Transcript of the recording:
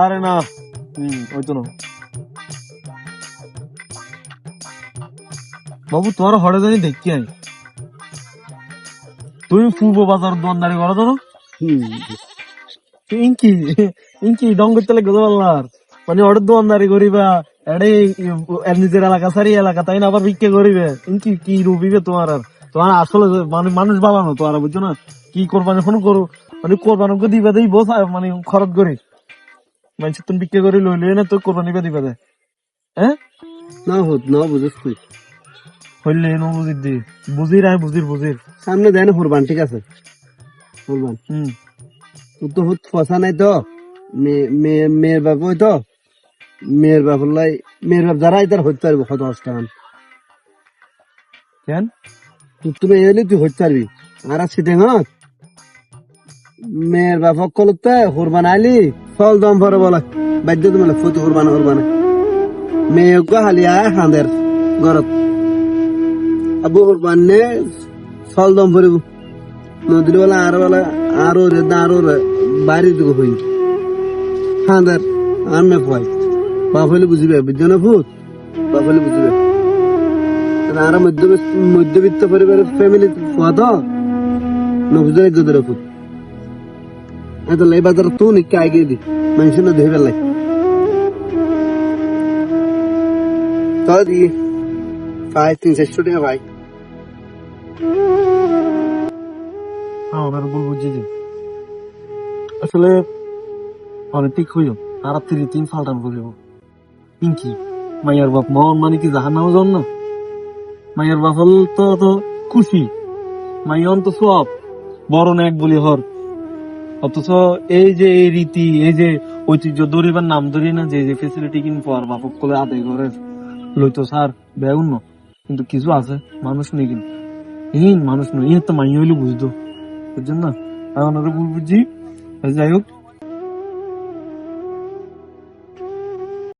আরে না, ওই তো না বাবু, তোমার হরে জানি দেখি আই তুমি পূর্ব বাজার দোয়ানদারি করো তো ইনকি ইনকি ডঙ্গর তলে গেল পাল্লার মানে অর্ডার দোয়ানদারি করিবা এডে নিজের এলাকা সারি এলাকা তাই না আবার ভিক্ষে করিবে ইনকি কি রুবিবে তোমার আর তোমার আসলে মানে মানুষ বানানো তো আর বুঝছো না কি কোরবানি ফোন করো মানে কোরবানি দিবে দেই বস মানে খরচ করে মানে তুমি ভিক্ষে করে লইলে না তো কোরবানি দিবে দেয় হ্যাঁ না হত না বুঝিস তুই হইলে নো বুঝির দি বুঝির আয় বুঝির সামনে দেয় না কুরবান, ঠিক আছে কুরবান তোর তো হুত ফসা নাই তো মেয়ের বাপ ওই তো মেয়ের বাপ লাই মেয়ের বাপ যারা তার হইতে পারবো কত টাকা কেন তুমি এলে তুই হইতে পারবি আর সিটে না মেয়ের বাপ কলতে কুরবান আইলি ফল দম ভরে বলে বাধ্য তুমি ফুট কুরবান মেয়ে হালি আয় খাঁদের ঘরত আবু কুরবান নে ফল দম ভরিব নদীর বেলা আরো বাড়ি দিকে হই খাঁদের আমি ভয় বাপ হইলে বুঝিবে বুঝছো না ভূত বাপ হইলে বুঝিবে আর মধ্যবিত্ত পরিবারের ফ্যামিলি ফুয়া তো নবুঝে গদের ভূত এত লাই বাজার তো নিকে আগে দি মানুষ না ধরে লাই তো দি 300 টাকা ভাই আমার ভুল বুঝছি যে আসলে অনেক ঠিক হইল আর 3 ফাল্টান করিব পিঙ্কি মাইয়ার বাপ মন মানে কি জাহান নামে যান না মাইয়ার বাপ হল তো খুশি মাইয়ন তো সব বড় এক বলি হর অথচ এই যে এই রীতি এই যে ঐতিহ্য দরিবার নাম ধরি না যে ফেসিলিটি কিন পর বাপক কোলে আদায় করে লইতো স্যার বেউন কিন্তু কিছু আছে মানুষ নেই কিন্তু মানুষ নয় ইয়ে তো মাইয়া হইলে বুঝতো বুঝছেন না এখন ভুল বুঝছি যাই হোক